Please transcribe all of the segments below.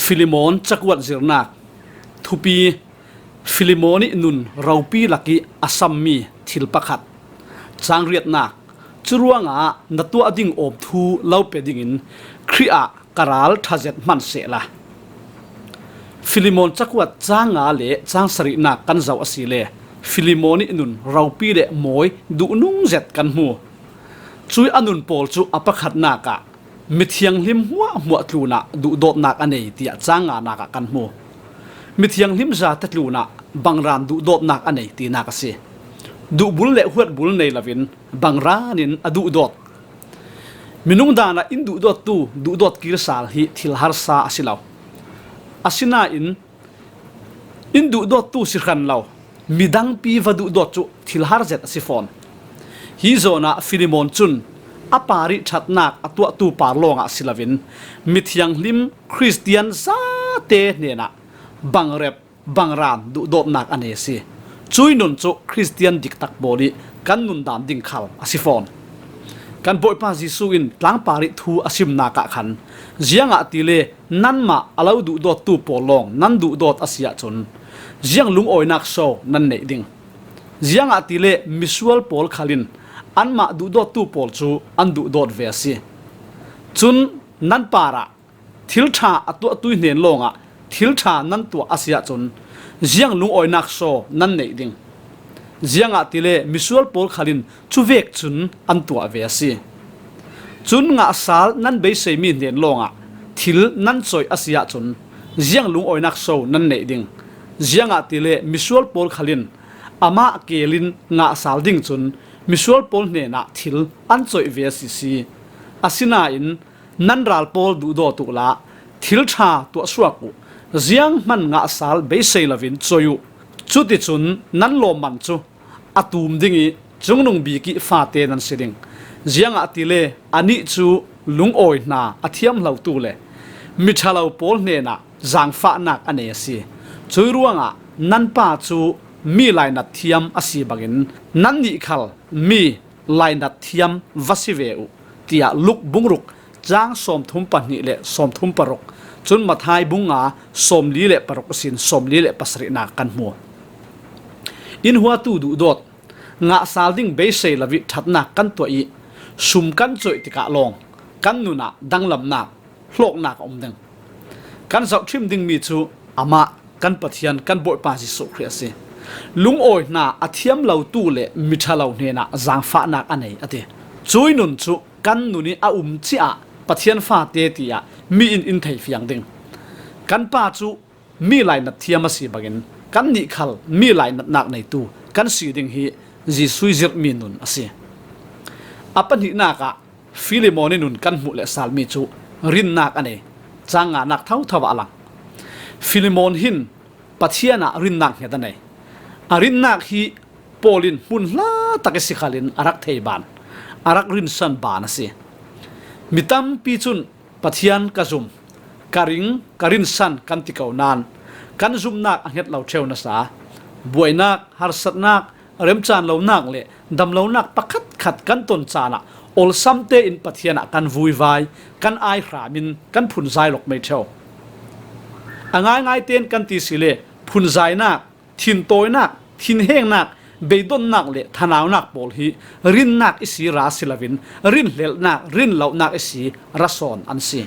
ฟิลิโมนจักวัดจิรนักทุปีฟิลิโมนินุนเราปีลักกี้อาซัมมีทิลปักขัดจางเรียดนักจรวงนัตัวดิ่งอมทูเล่าเป็ดิ่งอินครีอาการาลทัเจตมันเสละฟิลิโมนจักวัดจางเล่จางสรินักกันเจ้าอสิเลฟิลิโมนินุนเราปีเดมวยดูนุ่งเจ็ดกันหัวช่วยอนุนโปลจูอปักขัดนักมิเทียงลิมหัวตลูนะดูโดดนักอันนี้ที่จางนักกันหัวมิเทียงลิมจะตัดลูนะบางรานดูโดดนักอันนี้ที่นักเสียดูบุลเล่หัวบุลในละวินบางรานินอดูโดดมินุงดานะอินดูโดดตูดูโดดกิรสาลฮิทิลฮาร์ซาอสิลาวอสินาอินดูโดดตูสิขันลาวมิดังปีวดูโดดจูทิลฮาร์เจตอสิฟอนฮิโซนาฟิลิโมนจุนอปาริชัดนักอตัวตูปาร์ลงอสิลาวินมิเทียงลิมคริสเตียนซาเตเนนะบางเร็บบางรานดูโดดนักอันนี้สิช่วยนุนจูคริสเตียนดิกตักบอดีกันนุนดานดิ่งขาวอสิฟอนกันบอยปาจิสุอินหลังปาริทูอสิมนากะขันเจียงอาติเลนั่นมาอาลาวดูโดดตูปอลงนั่นดูโดดอาเซียจนเจียงลุงออยนักโซนั่นเนดิ่งเจียงอาติเลมิสวลปอลขลินอันมาดูโดดตูปอลจูอันดูโดดเวสีจุนนั่นปาระทิลชาอตัวตุยเนียนลงทิลชานั่นตัวอาเซียจนเจียงลุงออยนักโซนั่นเนดิ่งเจียงอาติเลมิสวลปอลขลินจูเวกจุนอันตัวเวสีจุนงาสาลนั่นเบสเซมีเนียนลงทิลนั่นซอยอาเซียจนเจียงลุงออยนักโซนั่นเนดิ่งเจียงอาติเลมิสวลปอลขลินอามาเกลินงาสาลดิ่งจุนมิสวลปอลเนน่ะทิลอันซอยเวสีซีอาศินาอินนั่นรัลปอลดูโดตุละทิลชาตัวสวกุเจียงมันงาสาลเบสเซลวินซอยุจุดที่จุนนั่นโลมันจูอาตูมดิ่งจงนงบีกิฟาเตนันเสดิงเจียงอาติเลอันนี้จูลุงโอยนาอาเทียมเหล่าตูเลมิชาลาวปอลเนน่ะจางฟ้านักอันเนสีช่วยร่วงนั่นป้าจูมีลายนัดเทียมอาศัยบังอินนั่นนี่ขัลมีลายนัดเทียมวัสิเวอุที่ลุกบุงรุกจางสมทุมปนิเลสมทุมปรกจนมาทายบุงสมลีเลปรกสินสมลีเลปัสรินากันมัวอินหัวตูดูโดดงาสาลดิ้งเบสเซลวิทัดนักกันตัวอีสุมกันจ่อยติกะลองกันนุนะดังลำนักโลกนักอมดึงกันสักชิมดิ้งมีจูอามากันปะเทียนกันบอยปาจิสุครีสิลุงโอยนาอาเทียมเหล่าตู้เล่มิชาเหล่าเนี่ยนะจางฟ้านักอันไหนอะเดช่วยนุนจูกันนุนี่อาจีอาปะเทียนฟ้าเตติอามีอินไทยฟิยังดึงกันป้าจูมีลายนัดเทียมมาสีบักินกันนิคัลมีลายนัดนักในตู้กันสีดึงฮีจีซุยจิรมีนุนอาศัยอาปันหินักฟิลิโมนินุนกันมุเลสาลมีจูรินนักอันไหนจางนักเท่าทว่าลังฟิลิโมนหินปะเทียนรินนักเหตุไหนอารินนักฮีโปลินมุนลาตักสิขลินอารักเทบานอารักรินสันบานสิมิตัมปีจุนปะเทียนกะซุมการินสันกันติเกานานกันซุมนักอังเฮตเหล่าเชวนัสาบวยนักฮาร์สัตนักเริ่มจานเหล่านักเละดำเหล่านักปักขัดกันต้นจานะอลซัมเตอินปะเทียนกันวุยไวกันไอขามินกันพุนใจหลอกไม่เช่าง่ายเตียนกันตีสิเลพุนใจนักทินโตยนักทินเฮงนักเบยดอนนักเละทนาวนักบอลฮีรินนักอิสีราสิลาวินรินเลลนักรินเหล่านักอิสีรัสอนอันซี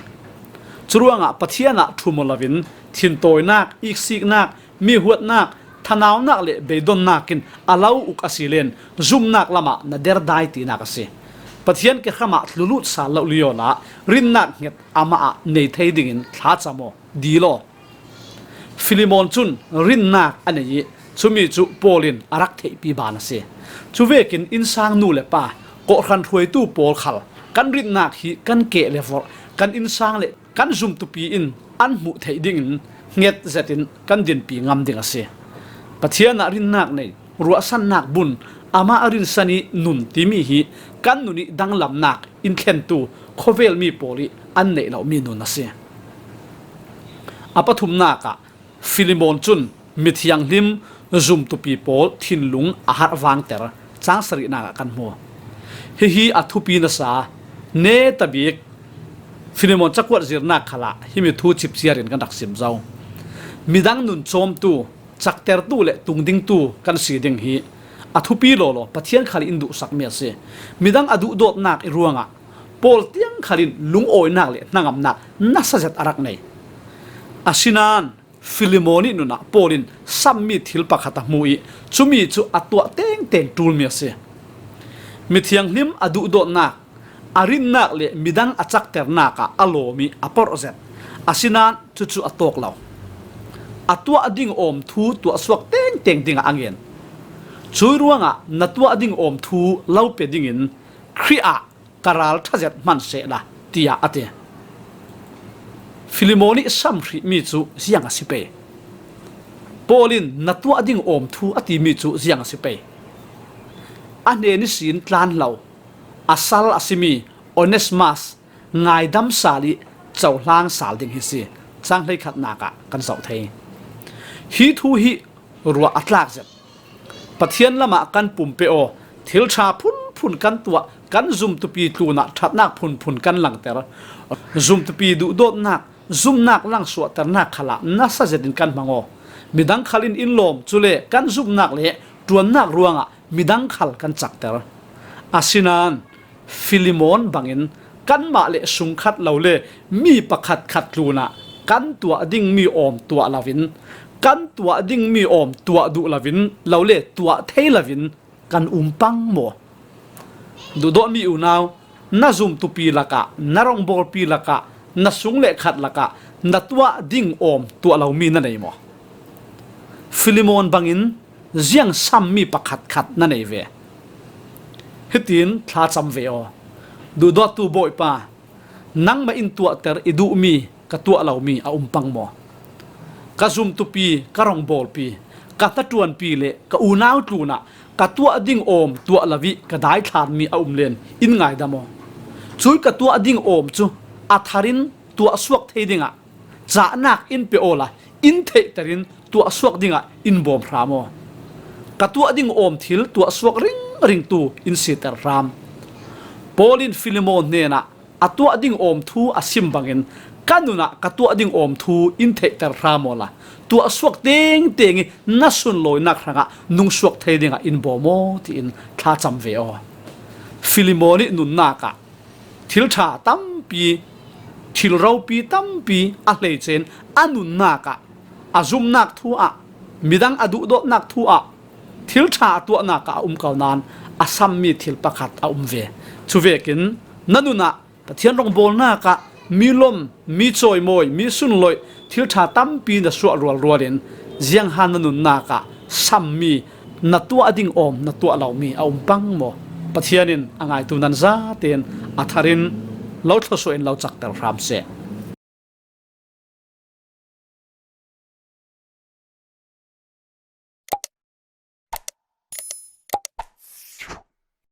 จรวงปะเทียนทุมลาวินทินโตยนักอีกสิกนักมีหัวนักทนาวนักเละเบยดอนนักกินอาลาวอุกอสิเลนซุมนักละมานาเดร์ได้ตีนักซีปะเทียนเกขมาลุลุสาลลลิโอละรินนักเงตอามาเนเทดิงินท้าจามดีโลฟิลิโมนจุนรินนักอันนี้ชุมีจุโปลินอารักเทปีบานเสชุเวกินอินซางนูเลปาโกขันถวยตู้โปลขัลกันรินนักฮีกันเกเลฟอร์กันอินซางเลกันซุมตุปีอินอันมุเทดิงินเงตเซตินกันดินปีงามดิงเสปะเทียนรินนักในรัวสันนักบุญอามาอรินสันีนุนติมีฮีกันนุนีดังลำนักอินเคนตูโคเวลมีโปลีอันเนเรามีนุนเสอปทุมนักฟิลิโมนจุนมิทยังลิมซุมตุปีโปทินลุงอาหารวางเตอร์จางสรินากันมัวฮีอัทุปีนสาเนตบิก Philemon chakwat zirna khala himi thu chip siarin kan daksim zau midang nun chom tu chakter tu le tungding tu kan si ding hi athupi lo pathian khali indu sakmi ase midang adu dot nak iruanga pol tiang khalin lung oi nak le nangam nak nasajat arak nei asinan Filemoni nuna polin sammi thil pakhata mui chumi chu atwa teng teng tul mi ase mithiang him adu dot nak arin nak le midang achak ter naka alomi apor ozet asinan chu chu atok law atwa ading om thu tu aswak teng teng dinga angen chui ruanga natwa ading om thu lau pe dingin khria karal thazet man se la tia ate Filemoni samri mi chu sianga sipe polin natwa ading om thu ati mi chu sianga sipe ane ni sin tlan law asal asimi Onesmus ngai dam sali chawhlang sal ding hi si chang hlei khat naka kan sau thei hi thu hi ruwa atlak zet pathian lama kan pumpe o thil tha phun kan tua kan zum tu pi tluna thatnak phun kan lang ter zum tu pi du dot nak zum nak lang suwa ter nak khala na sa jedin kan mango midang khalin in lom chule kan zum nak le tuan nak ruanga midang khal kan chak ter asinan Filemon bangin kan ma le sungkhat lo le mi pakhat khat luna kan tua ding mi om tua lavin kan tua ding mi om tua du lavin lo le tua thei lavin kan umpang mo du do mi unaw na zum tu pi laka na rong bol pi laka na sung le khat laka na tua ding om tua lo mi na nei mo Filemon bangin ziang sam mi pakhat khat na nei ve hitin thla cham ve o du do tu boy pa nang ma in tua ter idu mi ka tua lo mi a umpang mo ka zum tu pi ka rong bol pi ka ta tuan pi le ka unaw tluna ka tua ding om tua lawi ka dai thlan mi a len in ngai da mo chui ka tua ding om chu atharin tua suak thei dinga cha nak in pe ola in thei tarin tua suak dinga in bom ramo ka tua ding om thil tua suak ring tu in sitar ram polin Filemon nena atua ding om thu asim bangin kanuna katua ding om thu in thei tar ramola tua suak teng teng na sun loi nak ranga nung suak thei dinga in bomo ti in tha cham ve o Filemoni nun naka thil tha tampi thil rau pi tampi a hlei chen anun naka azum nak thu a midang adu do nak thu a thil tha tu naka kaunan asam mi thil pakhat a ve chuvekin nanuna pathian rong bol naka milom mi choi moi mi sun loi thil tha tampi na su rual rualin ziang han nanun naka sammi na tu ading om na tu law mi a pang mo pathianin angai tu nan za ten atharin lo thlo so en lo chak tar ram se